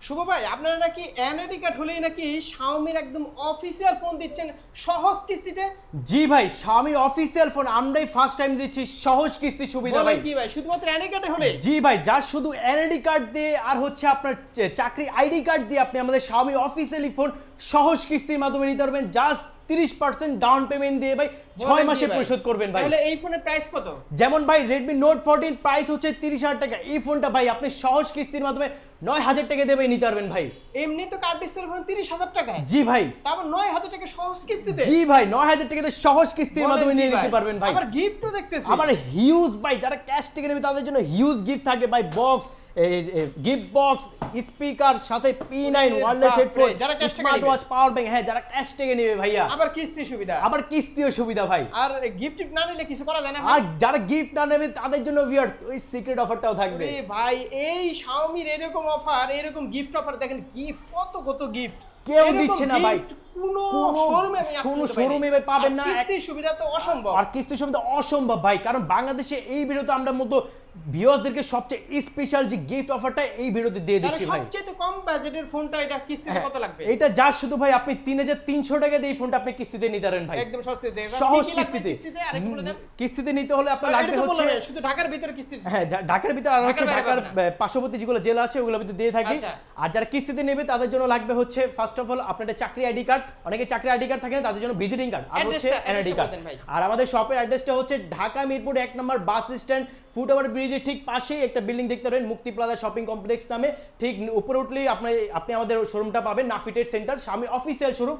শুভ ভাই, আপনারা নাকি এনআইডি কার্ড হলেই নাকি শাওমির একদম অফিসিয়াল ফোন দিচ্ছেন সহজ কিস্তিতে। জি ভাই, Xiaomi অফিসিয়াল ফোন আমরাই ফার্স্ট টাইম দিচ্ছি সহজ কিস্তি সুবিধা ভাই। বলেন কি ভাই, শুধুমাত্র এনআইডি কার্ডে হলে? জি ভাই, যা শুধু এনআইডি কার্ড দিয়ে আর হচ্ছে আপনার চাকরি আইডি কার্ড দিয়ে আপনি আমাদের Xiaomi অফিসিয়ালি ফোন সহজ কিস্তির মাধ্যমে নিতে পারবেন। জাস্ট 30% ডাউন পেমেন্ট দিয়ে ভাই 6 মাসে পরিশোধ করবেন ভাই। তাহলে এই ফোনের প্রাইস কত? যেমন ভাই Redmi Note 14 প্রাইস হচ্ছে 30,000 টাকা। এই ফোনটা ভাই আপনি সহজ কিস্তির মাধ্যমে 9,000 টাকা দিয়ে নিতে পারবেন ভাই। এমনি তো কার্ড ডিসপ্লে ফোন 30,000 টাকায়। জি ভাই। তারপর 9,000 টাকা সহজ কিস্তিতে। জি ভাই, 9,000 টাকাতে সহজ কিস্তির মাধ্যমে নিয়ে নিতে পারবেন ভাই। আবার গিফটও দেখতেছি। আবার হিউজ ভাই, যারা ক্যাশ টিকে নেবে তাদের জন্য হিউজ গিফট থাকে ভাই। বক্স, গিফট বক্স, স্পিকার, সাথে P9 ওয়্যারলেস হেডফোন, যারা ক্যাশ টিকে স্মার্ট ওয়াচ, পাওয়ার ব্যাংক। হ্যাঁ, যারা ক্যাশ টিকে নেবে ভাইয়া। আবার কিস্তি সুবিধা। আবার কিস্তিও সুবিধা ভাই। আর গিফট না নিলে কিছু করা যায় না। আর যারা গিফট না নেবে তাদের জন্য ভিউয়ার্স ওই সিক্রেট অফারটাও থাকবে। আরে ভাই, এই শাওমির এরকম অফার, এরকম গিফট অফার দেখেন, গিফট কত কত গিফট কেউ দিচ্ছে না ভাই। কোনো কোনো শোরুমে ভাই পাবেন না। কিস্তির সুবিধা তো অসম্ভব। আর কিস্তির সুবিধা অসম্ভব ভাই, কারণ বাংলাদেশে এই ভিডিওতে আমরা মতো ভিউয়ার্সদেরকে সবচেয়ে স্পেশাল যে গিফট অফারটা এই ভিডিওতে দিয়ে দিচ্ছি ভাই। সবচেয়ে কম বাজেটের ফোনটা এটা কিস্তিতে কত লাগবে? এটা যা শুধু ভাই আপনি 3,300 টাকা দিয়ে এই ফোনটা আপনি কিস্তিতে নিতে পারেন ভাই। একদম সস্তাতে। সহজ কিস্তিতে। আরেকটু বলে দেন। কিস্তিতে নিতে হলে আপনার লাগবে হচ্ছে শুধু ঢাকার ভিতরে কিস্তিতে। হ্যাঁ, ঢাকার ভিতরে আর হচ্ছে ঢাকার পার্শ্ববর্তী যেগুলো জেলা আছে ওগুলোর ভিতরে দিয়ে থাকি। আর যারা কিস্তিতে নেবে তাদের জন্য লাগবে হচ্ছে ফার্স্ট অফ অল আপনাদের চাকরি আইডি কার্ড। অনেকে চাকরি আইডি কার্ড থাকে না, তাদের জন্য ভিজিটিং কার্ড আর হচ্ছে এনআইডি কার্ড। আর আমাদের শপের অ্যাড্রেসটা হচ্ছে ঢাকা মিরপুর 1 নম্বর বাস স্ট্যান্ড, ফুট ওভার ব্রিজের ঠিক পাশেই একটা বিল্ডিং দেখতে পারেন, মুক্তি প্লাজা শপিং কমপ্লেক্স নামে। ঠিক উপরে উঠলেই আপনি আমাদের শোরুমটা পাবেন, নাফিটেড সেন্টার Xiaomi অফিসিয়াল শোরুম।